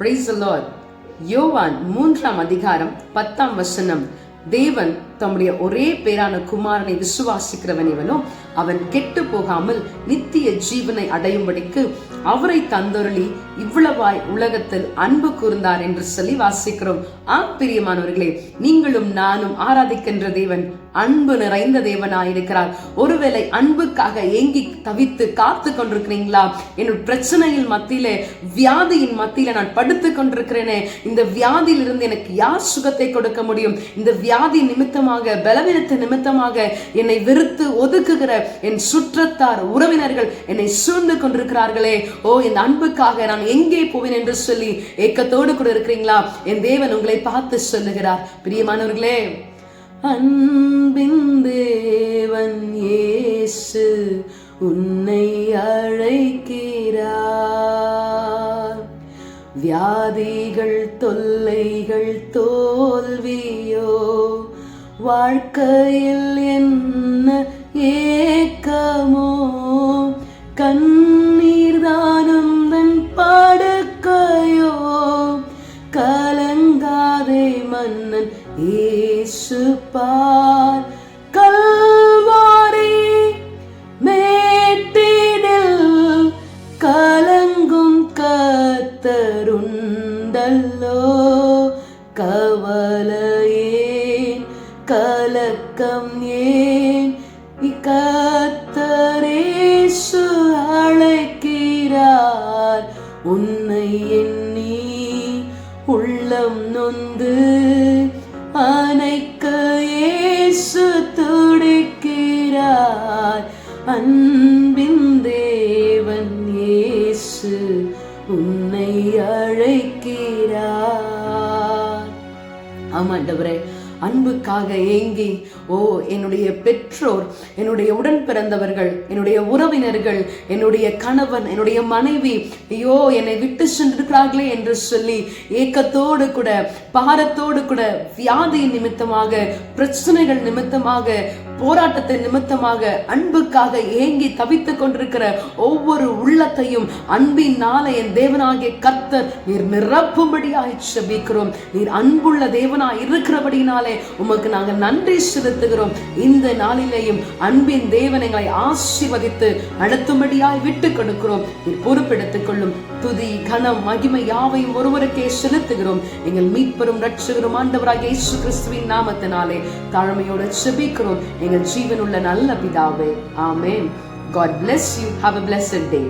Praise the Lord. யோவான் 3:10 தேவன் தம்முடைய ஒரே பேரான குமாரனை விசுவாசிக்கிறவன் இவனோ அவன் கெட்டு போகாமல் நித்திய ஜீவனை அடையும்படிக்கு அவரை தந்தொருளி இவ்வளவாய் உலகத்தில் அன்பு கூர்ந்தார் என்று சொல்லி வாசிக்கிறோம். பிரியமானவர்களே, நீங்களும் நானும் ஆராதிக்கின்ற தேவன் அன்பு நிறைந்த தேவனாயிருக்கிறார். ஒருவேளை அன்புக்காக ஏங்கி தவித்து காத்து கொண்டிருக்கிறீங்களா? என்னோட பிரச்சனையின் மத்தியிலே, வியாதியின் மத்தியில நான் படுத்து கொண்டிருக்கிறேனே, இந்த வியாதியிலிருந்து எனக்கு யார் சுகத்தை கொடுக்க முடியும்? இந்த வியாதி நிமித்தமாக, பலவீனத்தை நிமித்தமாக என்னை வெறுத்து ஒதுக்குகிற என் சுற்றத்தார், உறவினர்கள் என்னை சூழ்ந்து கொண்டிருக்கிறார்களே, இந்த அன்புக்காக நான் எங்கே போவேன் என்று சொல்லி ஏக்கத்தோடு கூட இருக்கிறீங்களா? என் தேவன் உங்களை பார்த்து சொல்லுகிறார். பிரியமானவர்களே, அன்பின் தேவன் இயேசு உன்னை அழைக்கிறார். வியாதிகள், தொல்லைகள், தோல்வியோ, வாழ்க்கையில் என்ன ஏக்கமோ, கண்ணீர்தானும் தன் படுக்கையோ, கலங்காதே மன்னன் இயேசு பார். கல்வாரி மேட்டினில் கலங்கும் கர்த்தருண்டல்லோ, கவலையேன், கலக்கம் ஏன், கர்த்தர் இயேசு அழைக்கிறார். உன்னை எண்ணி உள்ளம் நொந்து அணைக்க இயேசு துடிக்கிறார். அன்பின் தேவன் இயேசு உன்னை அழைக்கிறார். ஆமாண்டவரே, அன்புக்காக ஏங்கி என்னுடைய பெற்றோர், என்னுடைய உடன் பிறந்தவர்கள், என்னுடைய உறவினர்கள், என்னுடைய கணவன், என்னுடைய மனைவி என்னை விட்டு சென்றிருக்கிறார்களே என்று சொல்லி ஏக்கத்தோடு கூட, பாரத்தோடு கூட, வியாதி நிமித்தமாக, பிரச்சனைகள் நிமித்தமாக, போராட்டத்தை நிமித்தமாக, அன்புக்காக ஏங்கி தவித்துக் கொண்டிருக்கிற ஒவ்வொரு உள்ளத்தையும் அன்பினால என் தேவனாகிய கர்த்தர் நீர் நிரப்பும்படியாய் ஜெபிக்கிறோம். நீர் அன்புள்ள தேவனாய் இருக்கிறபடினாலே உமக்கு நாங்கள் நன்றி செலுத்துகிறோம். இந்த நாளிலேயும் அன்பின் தேவன் எங்களை ஆசீர்வதித்து நடத்தும்படியாய் விட்டுக் கொடுக்கிறோம். நீர் பொறுப்பெடுத்துக் கொள்ளும். துதி, கனம், மகிமை யாவையும் ஒருவருக்கே செலுத்துகிறோம். எங்கள் மீட்பெரும் இரட்சகரும் ஆண்டவராகிய இயேசு கிறிஸ்துவின் நாமத்தினாலே தாழ்மையோடு ஜெபிக்கிறோம் எங்கள் ஜீவனுள்ள நல்ல பிதாவே. ஆமென். God bless you. Have a blessed day.